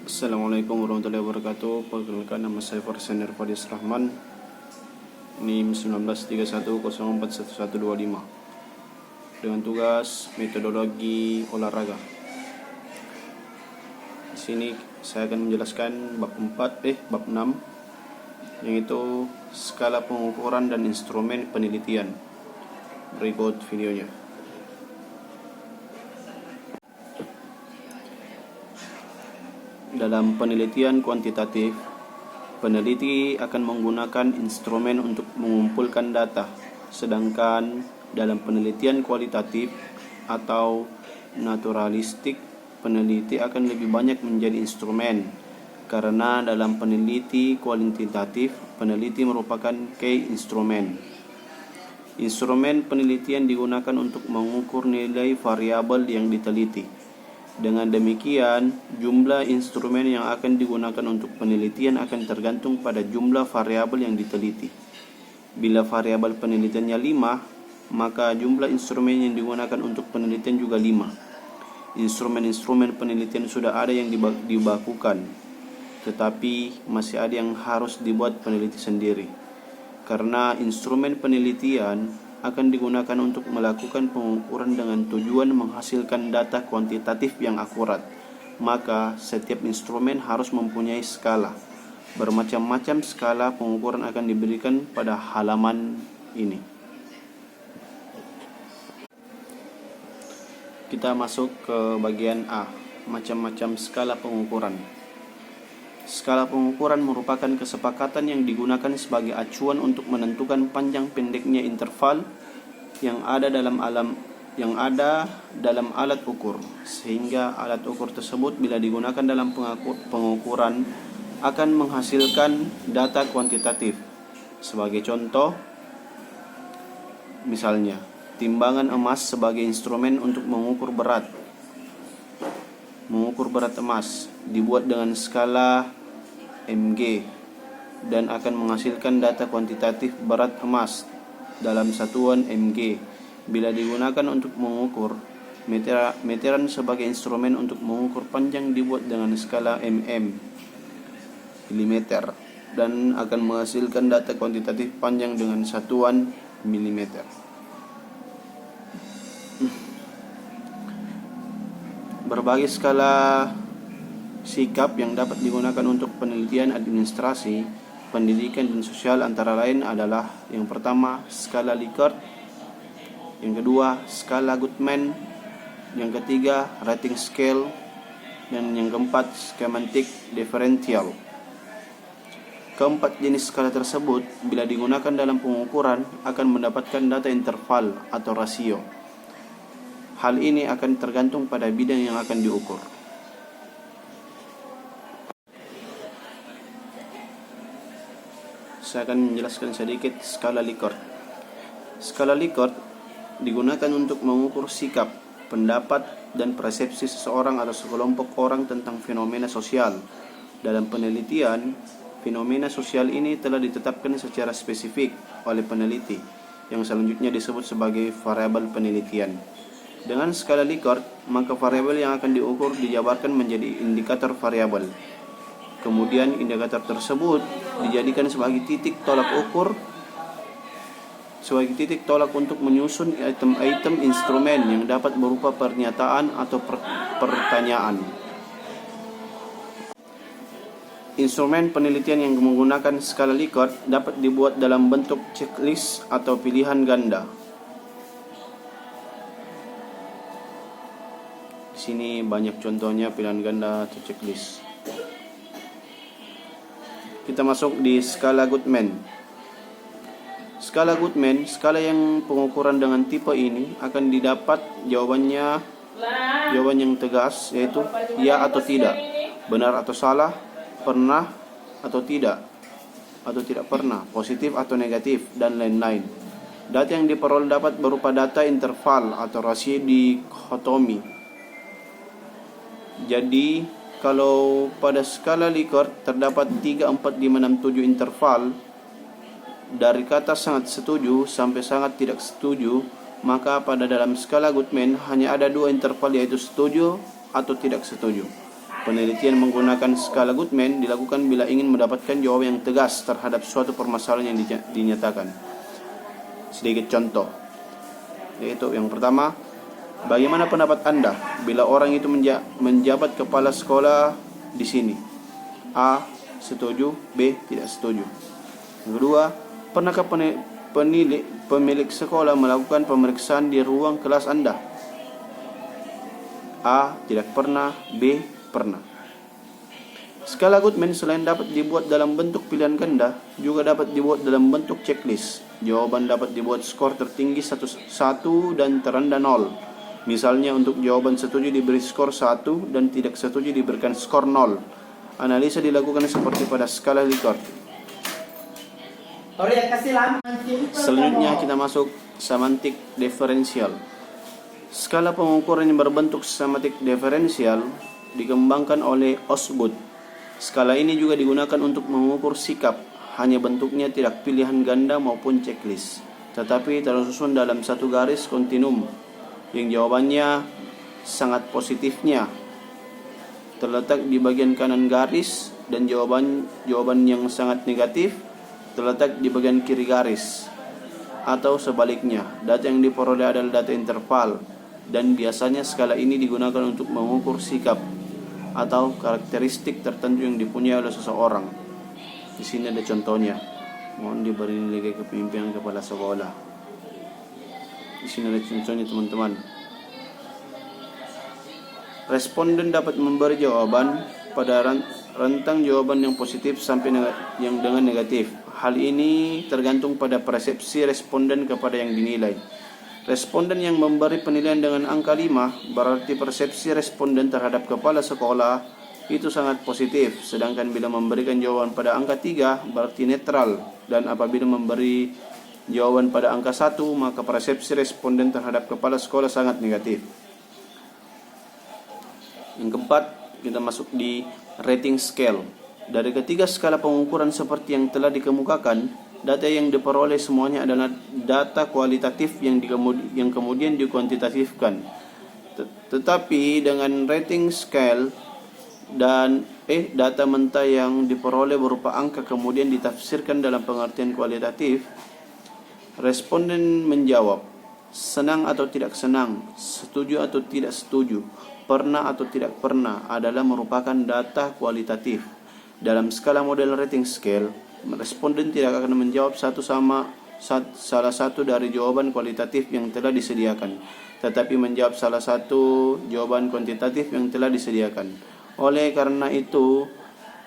Assalamualaikum warahmatullahi wabarakatuh. Perkenalkan, nama saya Farsan Fadis Rahman, NIM 1931041125, dengan tugas metodologi olahraga. Di sini saya akan menjelaskan bab 6, yaitu skala pengukuran dan instrumen penelitian. Berikut videonya. Dalam penelitian kuantitatif, peneliti akan menggunakan instrumen untuk mengumpulkan data, sedangkan dalam penelitian kualitatif atau naturalistik, peneliti akan lebih banyak menjadi instrumen, karena dalam peneliti kuantitatif, peneliti merupakan key instrumen. Instrumen penelitian digunakan untuk mengukur nilai variabel yang diteliti. Dengan demikian, jumlah instrumen yang akan digunakan untuk penelitian akan tergantung pada jumlah variabel yang diteliti. Bila variabel penelitiannya 5, maka jumlah instrumen yang digunakan untuk penelitian juga 5. Instrumen-instrumen penelitian sudah ada yang dibakukan, tetapi masih ada yang harus dibuat peneliti sendiri. Karena instrumen penelitian akan digunakan untuk melakukan pengukuran dengan tujuan menghasilkan data kuantitatif yang akurat, maka setiap instrumen harus mempunyai skala. Bermacam-macam skala pengukuran akan diberikan pada halaman ini. Kita masuk ke bagian A, macam-macam skala pengukuran. Skala pengukuran merupakan kesepakatan yang digunakan sebagai acuan untuk menentukan panjang pendeknya interval yang ada dalam alat ukur, sehingga alat ukur tersebut bila digunakan dalam pengukuran akan menghasilkan data kuantitatif. Sebagai contoh, misalnya timbangan emas sebagai instrumen untuk mengukur berat. Mengukur berat emas dibuat dengan skala mg dan akan menghasilkan data kuantitatif berat emas dalam satuan mg. Bila digunakan untuk mengukur meteran sebagai instrumen untuk mengukur panjang dibuat dengan skala milimeter dan akan menghasilkan data kuantitatif panjang dengan satuan milimeter. Berbagai skala sikap yang dapat digunakan untuk penelitian administrasi, pendidikan dan sosial antara lain adalah: yang pertama, skala Likert; yang kedua, skala Guttman; yang ketiga, rating scale; dan yang keempat, schematic differential. Keempat jenis skala tersebut bila digunakan dalam pengukuran akan mendapatkan data interval atau rasio. Hal ini akan tergantung pada bidang yang akan diukur. Saya akan menjelaskan sedikit skala Likert. Skala Likert digunakan untuk mengukur sikap, pendapat, dan persepsi seseorang atau sekelompok orang tentang fenomena sosial. Dalam penelitian, fenomena sosial ini telah ditetapkan secara spesifik oleh peneliti, yang selanjutnya disebut sebagai variabel penelitian. Dengan skala Likert, maka variabel yang akan diukur dijabarkan menjadi indikator variabel. Kemudian indikator tersebut dijadikan sebagai titik tolak ukur, untuk menyusun item-item instrumen yang dapat berupa pernyataan atau pertanyaan. Instrumen penelitian yang menggunakan skala Likert dapat dibuat dalam bentuk checklist atau pilihan ganda. Di sini banyak contohnya pilihan ganda atau checklist. Kita masuk di skala Guttman. Skala Guttman, skala yang pengukuran dengan tipe ini akan didapat jawaban yang tegas, yaitu ya atau tidak, benar atau salah, pernah atau tidak pernah, positif atau negatif, dan lain-lain. Data yang diperoleh dapat berupa data interval atau rasio dikotomi. Jadi, kalau pada skala Likert terdapat 3, 4, 5, 6, 7 interval, dari kata sangat setuju sampai sangat tidak setuju, maka pada dalam skala Guttman hanya ada 2 interval, yaitu setuju atau tidak setuju. Penelitian menggunakan skala Goodman dilakukan bila ingin mendapatkan jawaban yang tegas terhadap suatu permasalahan yang dinyatakan. Sedikit contoh, yaitu yang pertama, bagaimana pendapat Anda bila orang itu menjabat kepala sekolah di sini? A. Setuju. B. Tidak setuju. Yang kedua, pernahkah pemilik sekolah melakukan pemeriksaan di ruang kelas Anda? A. Tidak pernah. B. Pernah. Skala Goodman selain dapat dibuat dalam bentuk pilihan ganda, juga dapat dibuat dalam bentuk checklist. Jawaban dapat dibuat skor tertinggi 1 dan terendah 0. Misalnya untuk jawaban setuju diberi skor 1 dan tidak setuju diberikan skor 0. Analisa dilakukan seperti pada skala Likert. Selanjutnya kita masuk semantik diferensial. Skala pengukuran yang berbentuk semantik diferensial dikembangkan oleh Osgood. Skala ini juga digunakan untuk mengukur sikap, hanya bentuknya tidak pilihan ganda maupun checklist, tetapi tersusun dalam satu garis kontinum, yang jawabannya sangat positifnya terletak di bagian kanan garis dan jawaban yang sangat negatif terletak di bagian kiri garis, atau sebaliknya. Data yang diperoleh adalah data interval, dan biasanya skala ini digunakan untuk mengukur sikap atau karakteristik tertentu yang dipunyai oleh seseorang. Di sini ada contohnya. Mohon diberi nilai kepemimpinan kepala sekolah. Di sini ada contohnya, teman-teman. Responden dapat memberi jawaban pada rentang jawaban yang positif sampai yang dengan negatif. Hal ini tergantung pada persepsi responden kepada yang dinilai. Responden yang memberi penilaian dengan angka 5, berarti persepsi responden terhadap kepala sekolah itu sangat positif. Sedangkan bila memberikan jawaban pada angka 3, berarti netral. Dan apabila memberi jawaban pada angka 1, maka persepsi responden terhadap kepala sekolah sangat negatif. Yang keempat, kita masuk di rating scale. Dari ketiga skala pengukuran seperti yang telah dikemukakan, data yang diperoleh semuanya adalah data kualitatif yang kemudian dikuantitatifkan. Tetapi dengan rating scale dan data mentah yang diperoleh berupa angka kemudian ditafsirkan dalam pengertian kualitatif, responden menjawab senang atau tidak senang, setuju atau tidak setuju, pernah atau tidak pernah adalah merupakan data kualitatif. Dalam skala model rating scale, responden tidak akan menjawab salah satu dari jawaban kualitatif yang telah disediakan, tetapi menjawab salah satu jawaban kuantitatif yang telah disediakan. Oleh karena itu,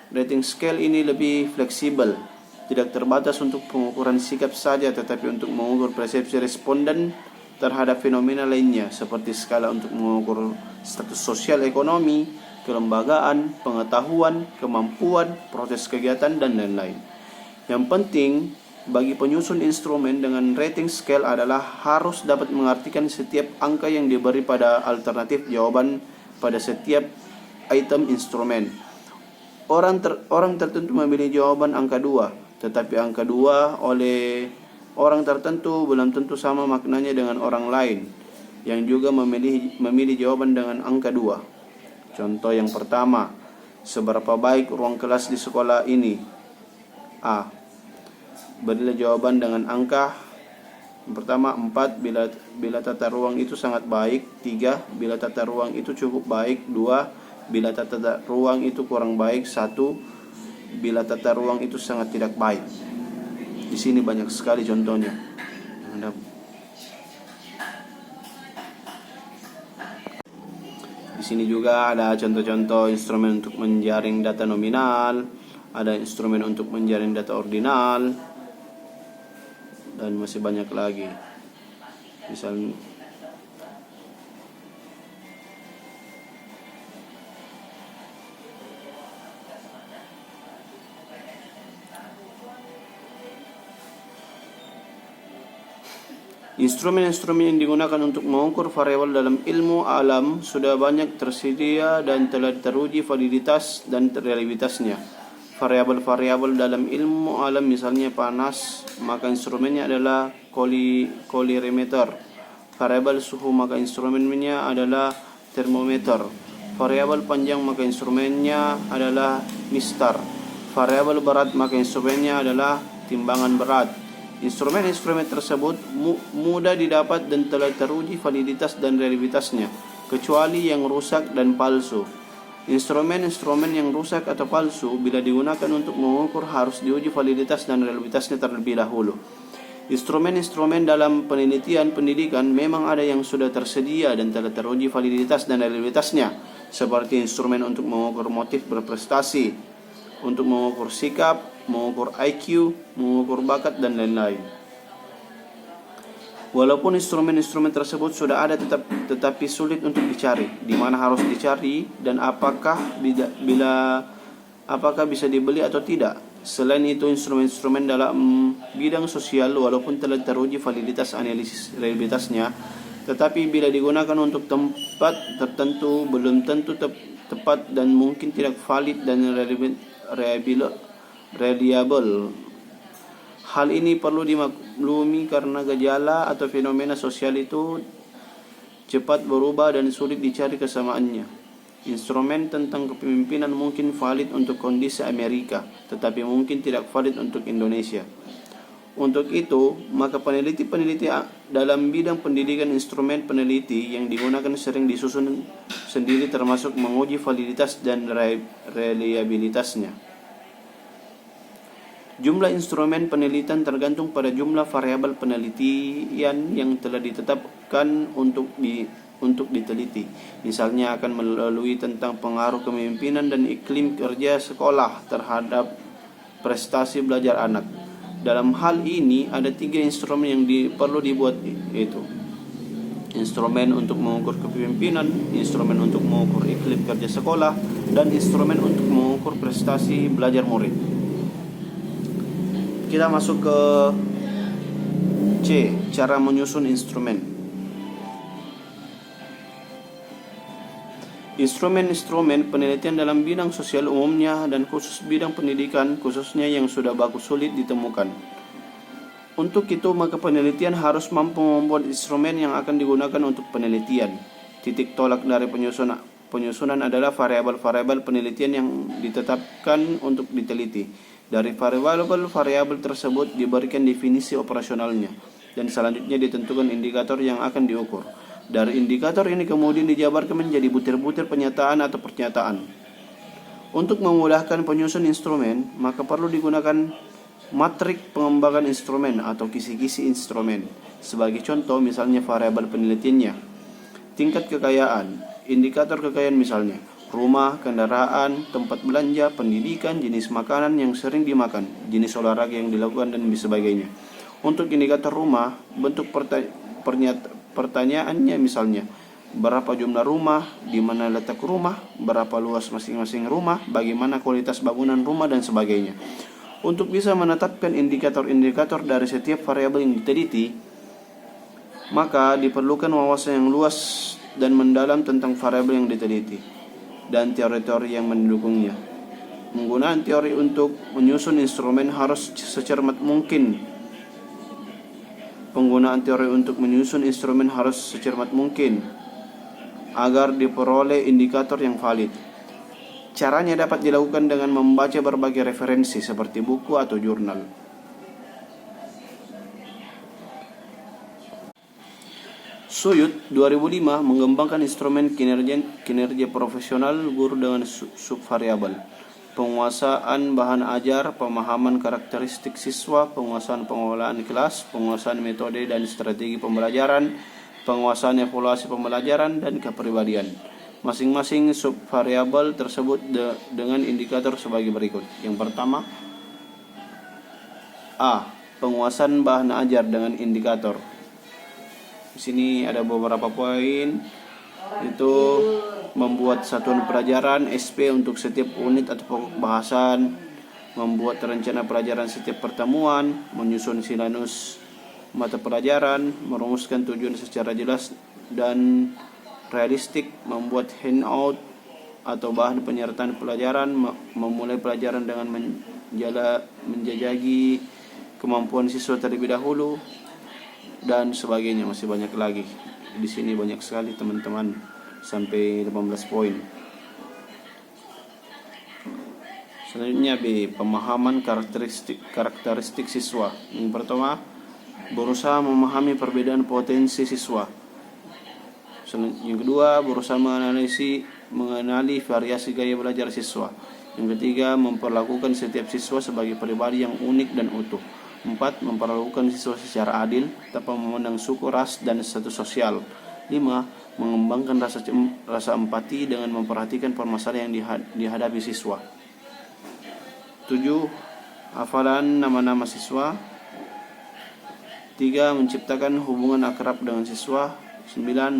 rating scale ini lebih fleksibel, tidak terbatas untuk pengukuran sikap saja, tetapi untuk mengukur persepsi responden terhadap fenomena lainnya, seperti skala untuk mengukur status sosial ekonomi, kelembagaan, pengetahuan, kemampuan, proses kegiatan, dan lain-lain. Yang penting bagi penyusun instrumen dengan rating scale adalah harus dapat mengartikan setiap angka yang diberi pada alternatif jawaban pada setiap item instrumen. Orang tertentu memilih jawaban angka 2, tetapi angka 2 oleh orang tertentu belum tentu sama maknanya dengan orang lain yang juga memilih jawaban dengan angka 2. Contoh yang pertama, seberapa baik ruang kelas di sekolah ini? A. Berilah jawaban dengan angka yang pertama 4 bila tata ruang itu sangat baik, 3 bila tata ruang itu cukup baik, 2 bila tata ruang itu kurang baik, 1 bila tata ruang itu sangat tidak baik. Di sini banyak sekali contohnya. Di sini juga ada contoh-contoh instrumen untuk menjaring data nominal, ada instrumen untuk menjaring data ordinal, dan masih banyak lagi. Misalnya instrumen-instrumen yang digunakan untuk mengukur variabel dalam ilmu alam sudah banyak tersedia dan telah teruji validitas dan reliabilitasnya. Variabel-variabel dalam ilmu alam misalnya panas, maka instrumennya adalah kolorimeter. Variabel suhu, maka instrumennya adalah termometer. Variabel panjang maka instrumennya adalah mistar. Variabel berat maka instrumennya adalah timbangan berat. Instrumen-instrumen tersebut mudah didapat dan telah teruji validitas dan reliabilitasnya, kecuali yang rusak dan palsu. Instrumen-instrumen yang rusak atau palsu bila digunakan untuk mengukur harus diuji validitas dan reliabilitasnya terlebih dahulu. Instrumen-instrumen dalam penelitian pendidikan memang ada yang sudah tersedia dan telah teruji validitas dan reliabilitasnya, seperti instrumen untuk mengukur motif berprestasi, untuk mengukur sikap, mengukur IQ, mengukur bakat, dan lain-lain. Walaupun instrumen-instrumen tersebut sudah ada tetapi sulit untuk dicari, di mana harus dicari dan apakah bisa dibeli atau tidak. Selain itu, instrumen-instrumen dalam bidang sosial walaupun telah teruji validitas analisis reliabilitasnya, tetapi bila digunakan untuk tempat tertentu belum tentu tepat dan mungkin tidak valid dan reliable. Hal ini perlu dimaklumi karena gejala atau fenomena sosial itu cepat berubah dan sulit dicari kesamaannya. Instrumen tentang kepemimpinan mungkin valid untuk kondisi Amerika, tetapi mungkin tidak valid untuk Indonesia. Untuk itu, maka peneliti-peneliti dalam bidang pendidikan instrumen peneliti yang digunakan sering disusun sendiri termasuk menguji validitas dan reliabilitasnya. Jumlah instrumen penelitian tergantung pada jumlah variabel penelitian yang telah ditetapkan untuk diteliti. Misalnya akan melalui tentang pengaruh kepemimpinan dan iklim kerja sekolah terhadap prestasi belajar anak. Dalam hal ini ada 3 instrumen yang perlu dibuat, yaitu instrumen untuk mengukur kepemimpinan, instrumen untuk mengukur iklim kerja sekolah, dan instrumen untuk mengukur prestasi belajar murid. Kita masuk ke C, cara menyusun instrumen. Instrumen-instrumen penelitian dalam bidang sosial umumnya dan khusus bidang pendidikan khususnya yang sudah bagus sulit ditemukan. Untuk itu maka penelitian harus mampu membuat instrumen yang akan digunakan untuk penelitian. Titik tolak dari penyusunan adalah variabel-variabel penelitian yang ditetapkan untuk diteliti. Dari variabel tersebut diberikan definisi operasionalnya dan selanjutnya ditentukan indikator yang akan diukur. Dari indikator ini kemudian dijabarkan menjadi butir-butir penyataan atau pernyataan. Untuk memudahkan penyusun instrumen, maka perlu digunakan matrik pengembangan instrumen atau kisi-kisi instrumen. Sebagai contoh misalnya variabel penelitiannya, tingkat kekayaan, indikator kekayaan misalnya rumah, kendaraan, tempat belanja, pendidikan, jenis makanan yang sering dimakan, jenis olahraga yang dilakukan, dan sebagainya. Untuk indikator rumah, bentuk pertanyaannya misalnya, berapa jumlah rumah, di mana letak rumah, berapa luas masing-masing rumah, bagaimana kualitas bangunan rumah, dan sebagainya. Untuk bisa menetapkan indikator-indikator dari setiap variabel yang diteliti, maka diperlukan wawasan yang luas dan mendalam tentang variabel yang diteliti dan teori-teori yang mendukungnya. Penggunaan teori untuk menyusun instrumen harus secermat mungkin. Agar diperoleh indikator yang valid. Caranya dapat dilakukan dengan membaca berbagai referensi seperti buku atau jurnal. Suyut 2005 mengembangkan instrumen kinerja profesional guru dengan subvariabel, penguasaan bahan ajar, pemahaman karakteristik siswa, penguasaan pengelolaan kelas, penguasaan metode dan strategi pembelajaran, penguasaan evaluasi pembelajaran, dan kepribadian. Masing-masing subvariabel tersebut dengan indikator sebagai berikut. Yang pertama, A. Penguasaan bahan ajar dengan indikator. Di sini ada beberapa poin, itu membuat satuan pelajaran SP untuk setiap unit atau pokok bahasan, membuat rencana pelajaran setiap pertemuan, menyusun silanus mata pelajaran, merumuskan tujuan secara jelas dan realistik, membuat handout atau bahan penyertaan pelajaran, memulai pelajaran dengan menjajaki kemampuan siswa terlebih dahulu, dan sebagainya. Masih banyak lagi. Di sini banyak sekali teman-teman, sampai 18 poin. Selanjutnya B. Pemahaman karakteristik siswa. Yang pertama, berusaha memahami perbedaan potensi siswa. Yang kedua, berusaha mengenali variasi gaya belajar siswa. Yang ketiga, memperlakukan setiap siswa sebagai pribadi yang unik dan utuh. 4. Memperlakukan siswa secara adil tanpa memandang suku, ras, dan status sosial. 5. Mengembangkan rasa empati dengan memperhatikan permasalahan yang dihadapi siswa. 7. Hafalan nama-nama siswa. 3. Menciptakan hubungan akrab dengan siswa. 9.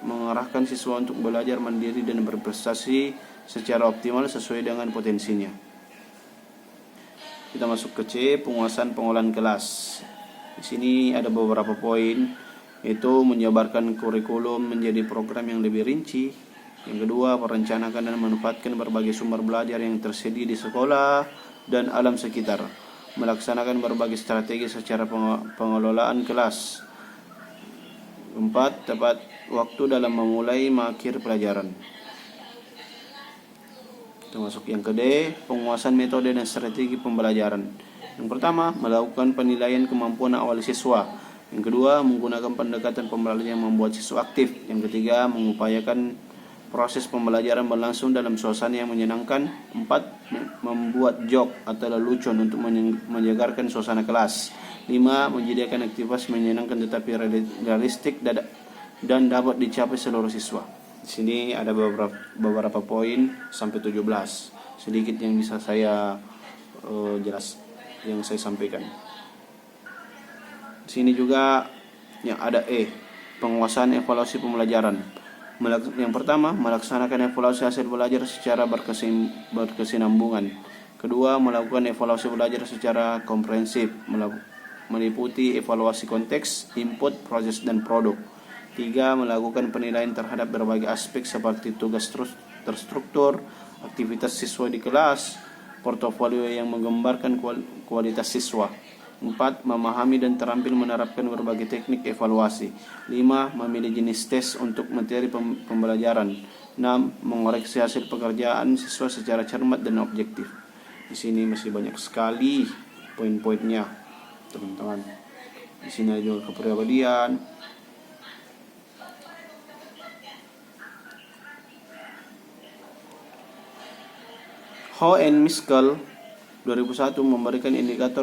Mengarahkan siswa untuk belajar mandiri dan berprestasi secara optimal sesuai dengan potensinya. Kita masuk ke C, penguasaan pengolahan kelas. Di sini ada beberapa poin, yaitu menjabarkan kurikulum menjadi program yang lebih rinci. Yang kedua, merencanakan dan memanfaatkan berbagai sumber belajar yang tersedia di sekolah dan alam sekitar. Melaksanakan berbagai strategi secara pengelolaan kelas. 4. Tepat waktu dalam memulai mengakhiri pelajaran. Termasuk yang ke D, penguasaan metode dan strategi pembelajaran. Yang pertama, melakukan penilaian kemampuan awal siswa. Yang kedua, menggunakan pendekatan pembelajaran yang membuat siswa aktif. Yang ketiga, mengupayakan proses pembelajaran berlangsung dalam suasana yang menyenangkan. 4. Membuat joke atau lelucon untuk menyegarkan suasana kelas. 5. Menyediakan aktivitas menyenangkan tetapi realistik dan dapat dicapai seluruh siswa. Di sini ada beberapa poin sampai 17. Sedikit yang bisa saya yang saya sampaikan. Di sini juga yang ada E, penguasaan evaluasi pembelajaran. Yang pertama, melaksanakan evaluasi hasil belajar secara berkesinambungan. Kedua, melakukan evaluasi belajar secara komprehensif, meliputi evaluasi konteks, input, proses, dan produk. 3. Melakukan penilaian terhadap berbagai aspek seperti tugas terstruktur, aktivitas siswa di kelas, portofolio yang menggambarkan kualitas siswa. 4. Memahami dan terampil menerapkan berbagai teknik evaluasi. 5. Memilih jenis tes untuk materi pembelajaran. 6. Mengoreksi hasil pekerjaan siswa secara cermat dan objektif. Di sini masih banyak sekali poin-poinnya, teman-teman. Di sini ada juga kepribadian. Ho and Miskell 2001 memberikan indikator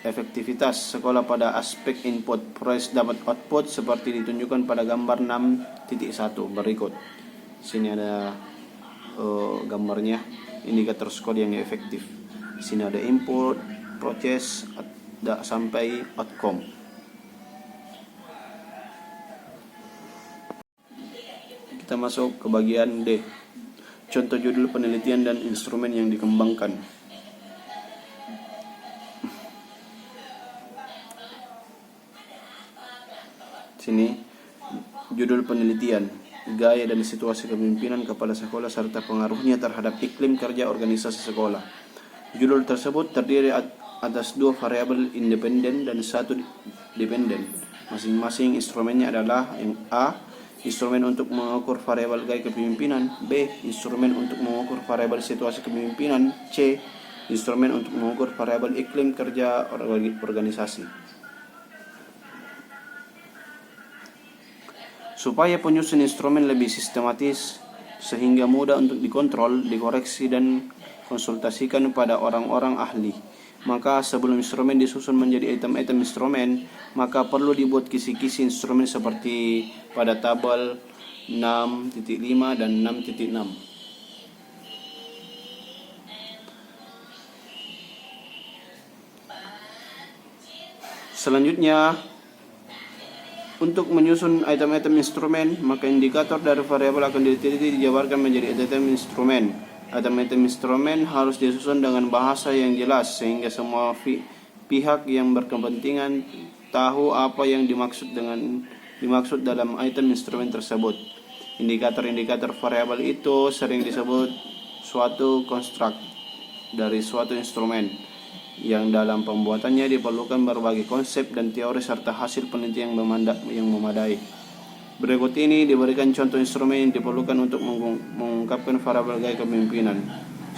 efektivitas sekolah pada aspek input, proses, dapat output seperti ditunjukkan pada gambar 6.1 berikut. Sini ada gambarnya indikator sekolah yang efektif. Di sini ada input, proses, sampai outcome. Kita masuk ke bagian D. Contoh judul penelitian dan instrumen yang dikembangkan. Sini judul penelitian, gaya dan situasi kepemimpinan kepala sekolah serta pengaruhnya terhadap iklim kerja organisasi sekolah. Judul tersebut terdiri atas 2 variabel independen dan 1 dependen. Masing-masing instrumennya adalah yang A, instrumen untuk mengukur variabel gaya kepemimpinan. B. Instrumen untuk mengukur variabel situasi kepemimpinan. C. Instrumen untuk mengukur variabel iklim kerja organisasi. Supaya penyusun instrumen lebih sistematis sehingga mudah untuk dikontrol, dikoreksi, dan konsultasikan pada orang-orang ahli, maka sebelum instrumen disusun menjadi item-item instrumen, maka perlu dibuat kisi-kisi instrumen seperti pada tabel 6.5 dan 6.6. Selanjutnya, untuk menyusun item-item instrumen, maka indikator dari variabel akan diteliti dijabarkan menjadi item instrumen. Item-item instrumen harus disusun dengan bahasa yang jelas sehingga semua pihak yang berkepentingan tahu apa yang dimaksud dalam item instrumen tersebut. Indikator-indikator variabel itu sering disebut suatu konstruk dari suatu instrumen yang dalam pembuatannya diperlukan berbagai konsep dan teori serta hasil penelitian yang memadai. Berikut ini diberikan contoh instrumen yang diperlukan untuk mengungkapkan variabel gaya kepemimpinan.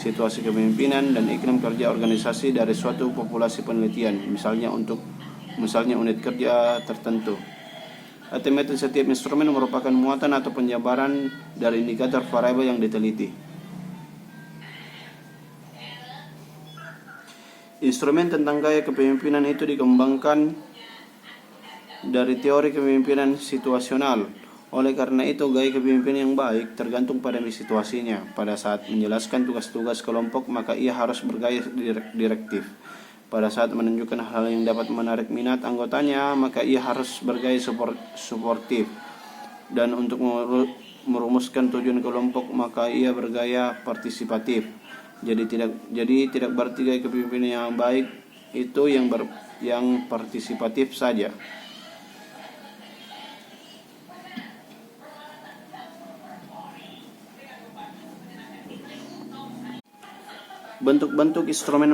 situasi kepemimpinan, dan iklim kerja organisasi dari suatu populasi penelitian, misalnya unit kerja tertentu. Artimeter setiap instrumen merupakan muatan atau penjabaran dari indikator variabel yang diteliti. Instrumen tentang gaya kepemimpinan itu dikembangkan dari teori kepemimpinan situasional. Oleh karena itu, gaya kepemimpinan yang baik tergantung pada situasinya. Pada saat menjelaskan tugas-tugas kelompok, maka ia harus bergaya direktif. Pada saat menunjukkan hal yang dapat menarik minat anggotanya, maka ia harus bergaya suportif. Dan untuk merumuskan tujuan kelompok, maka ia bergaya partisipatif. Jadi tidak berarti gaya kepemimpinan yang baik itu yang partisipatif saja. Bentuk-bentuk instrumen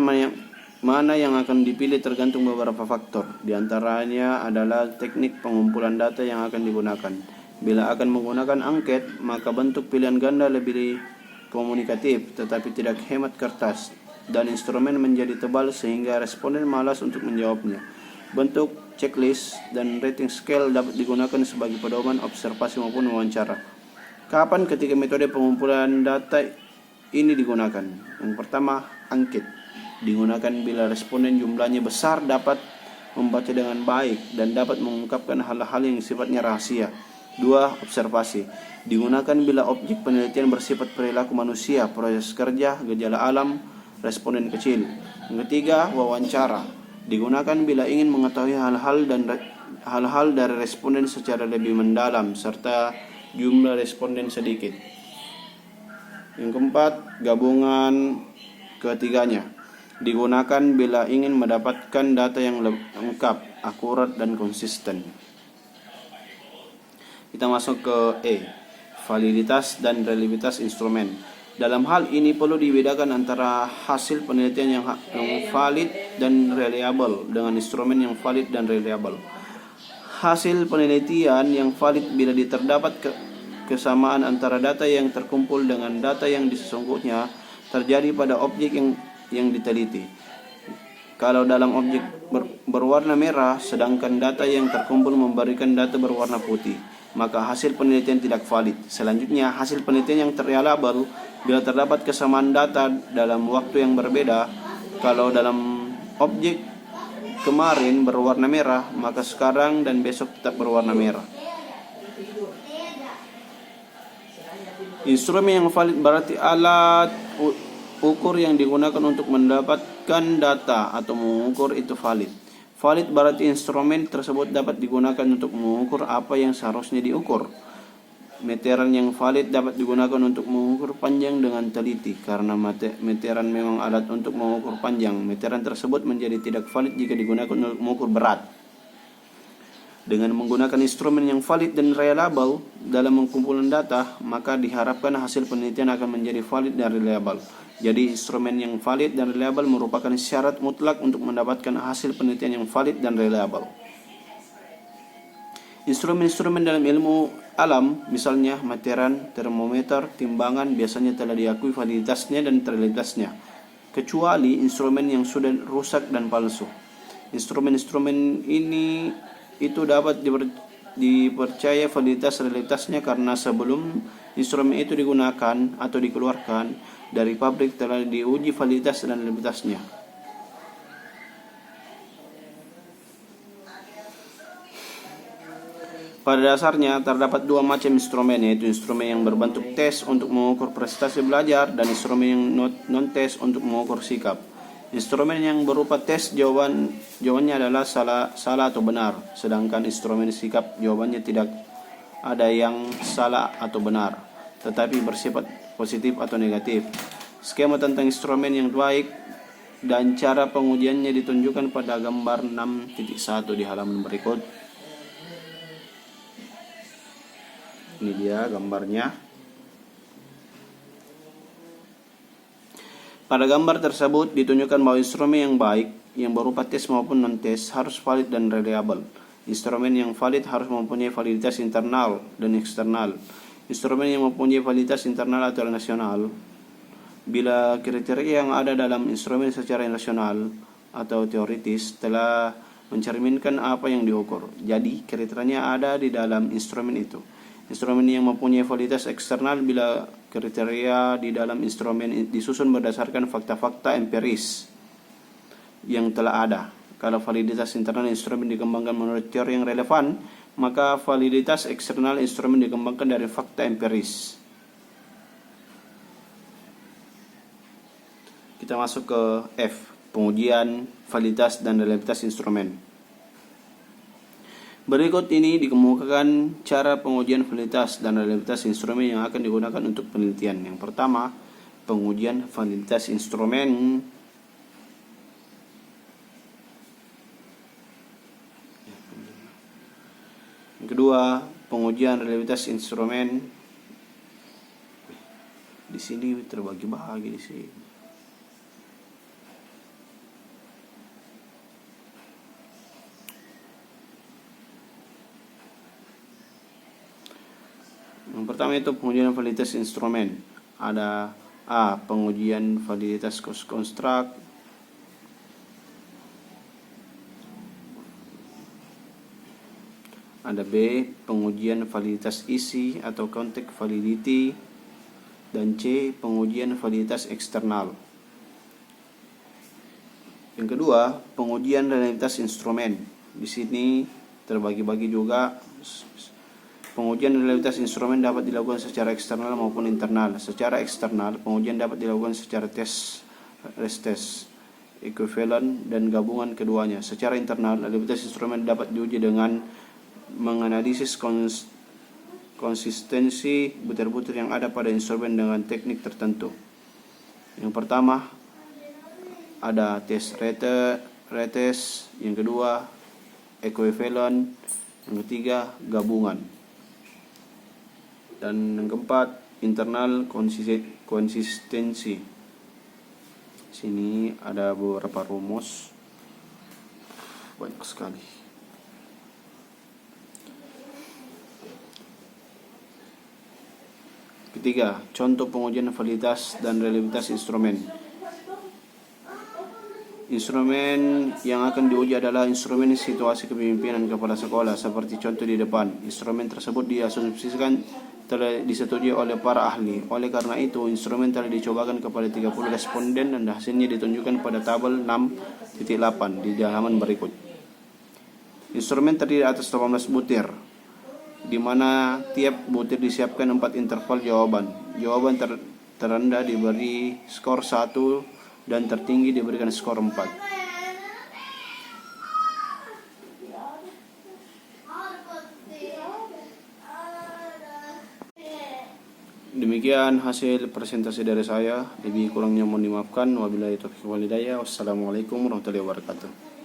mana yang akan dipilih tergantung beberapa faktor. Di antaranya adalah teknik pengumpulan data yang akan digunakan. Bila akan menggunakan angket, maka bentuk pilihan ganda lebih komunikatif tetapi tidak hemat kertas, dan instrumen menjadi tebal sehingga responden malas untuk menjawabnya. Bentuk checklist dan rating scale dapat digunakan sebagai pedoman observasi maupun wawancara. Kapan ketika metode pengumpulan data ini digunakan? Yang pertama, angket. Digunakan bila responden jumlahnya besar, dapat membaca dengan baik dan dapat mengungkapkan hal-hal yang sifatnya rahasia. 2. Observasi. Digunakan bila objek penelitian bersifat perilaku manusia, proses kerja, gejala alam, responden kecil. Yang 3. Wawancara. Digunakan bila ingin mengetahui hal-hal dari responden secara lebih mendalam serta jumlah responden sedikit. Yang 4. Gabungan ketiganya. Digunakan bila ingin mendapatkan data yang lengkap, akurat, dan konsisten. Kita masuk ke E, validitas dan reliabilitas instrumen. Dalam hal ini perlu dibedakan antara hasil penelitian yang valid dan reliable dengan instrumen yang valid dan reliable. Hasil penelitian yang valid bila terdapat kesamaan antara data yang terkumpul dengan data yang sesungguhnya terjadi pada objek yang diteliti. Kalau dalam objek berwarna merah, sedangkan data yang terkumpul memberikan data berwarna putih, maka hasil penelitian tidak valid. Selanjutnya, hasil penelitian yang reliable bila terdapat kesamaan data dalam waktu yang berbeda. Kalau dalam objek kemarin berwarna merah, maka sekarang dan besok tetap berwarna merah. Instrumen yang valid berarti alat ukur yang digunakan untuk mendapatkan data atau mengukur itu valid. Valid berarti instrumen tersebut dapat digunakan untuk mengukur apa yang seharusnya diukur. Meteran yang valid dapat digunakan untuk mengukur panjang dengan teliti. Karena meteran memang alat untuk mengukur panjang, meteran tersebut menjadi tidak valid jika digunakan untuk mengukur berat. Dengan menggunakan instrumen yang valid dan reliable dalam pengumpulan data, maka diharapkan hasil penelitian akan menjadi valid dan reliable. Jadi instrumen yang valid dan reliable merupakan syarat mutlak untuk mendapatkan hasil penelitian yang valid dan reliable. Instrumen-instrumen dalam ilmu alam, misalnya meteran, termometer, timbangan, biasanya telah diakui validitasnya dan reliabilitasnya, kecuali instrumen yang sudah rusak dan palsu. Instrumen-instrumen ini itu dapat dipercaya reliabilitasnya karena sebelum instrumen itu digunakan atau dikeluarkan dari pabrik telah diuji validitas dan reliabilitasnya. Pada dasarnya terdapat dua macam instrumen, yaitu instrumen yang berbentuk tes untuk mengukur prestasi belajar dan instrumen yang non-tes untuk mengukur sikap. Instrumen yang berupa tes jawabannya adalah salah atau benar, sedangkan instrumen sikap jawabannya tidak ada yang salah atau benar, tetapi bersifat positif atau negatif. Skema tentang instrumen yang baik dan cara pengujiannya ditunjukkan pada gambar 6.1 di halaman berikut. Ini dia gambarnya. Pada gambar tersebut ditunjukkan bahwa instrumen yang baik, yang berupa tes maupun non-tes, harus valid dan reliable. Instrumen yang valid harus mempunyai validitas internal dan eksternal. Instrumen yang mempunyai validitas internal atau nasional Bila kriteria yang ada dalam instrumen secara rasional atau teoritis telah mencerminkan apa yang diukur, jadi kriterianya ada di dalam instrumen itu. Instrumen yang mempunyai validitas eksternal bila kriteria di dalam instrumen disusun berdasarkan fakta-fakta empiris yang telah ada. Kalau validitas internal instrumen dikembangkan menurut teori yang relevan, maka validitas eksternal instrumen dikembangkan dari fakta empiris. Kita masuk ke F, pengujian validitas dan reliabilitas instrumen. Berikut ini dikemukakan cara pengujian validitas dan reliabilitas instrumen yang akan digunakan untuk penelitian. Yang pertama, pengujian validitas instrumen. Yang kedua, pengujian reliabilitas instrumen. Di sini terbagi-bagi di sini. Yang pertama itu pengujian validitas instrumen. Ada A, pengujian validitas konstruk. Ada B, pengujian validitas isi atau context validity. Dan C, pengujian validitas eksternal. Yang kedua, pengujian reliabilitas instrumen. Di sini terbagi-bagi juga. Pengujian reliabilitas instrumen dapat dilakukan secara eksternal maupun internal. Secara eksternal, pengujian dapat dilakukan secara tes, rest test, equivalent, dan gabungan keduanya. Secara internal, reliabilitas instrumen dapat diuji dengan menganalisis konsistensi butir-butir yang ada pada instrumen dengan teknik tertentu. Yang pertama, ada tes retest, yang kedua equivalent, yang ketiga gabungan. Dan yang keempat, internal konsistensi. Sini ada beberapa rumus, banyak sekali. Ketiga, contoh pengujian validitas dan reliabilitas instrumen. Instrumen yang akan diuji adalah instrumen situasi kepemimpinan kepala sekolah seperti contoh di depan. Instrumen tersebut diasumsikan telah disetujui oleh para ahli. Oleh karena itu, instrumen telah dicobakan kepada 30 responden dan hasilnya ditunjukkan pada tabel 6.8 di halaman berikut. Instrumen terdiri atas 18 butir, di mana tiap butir disiapkan 4 interval jawaban. Jawaban terendah diberi skor 1 dan tertinggi diberikan skor 4. Demikian hasil presentasi dari saya. Lebih kurangnya mohon dimaafkan. Wabillahi taufiq wal hidayah. Wassalamualaikum warahmatullahi wabarakatuh.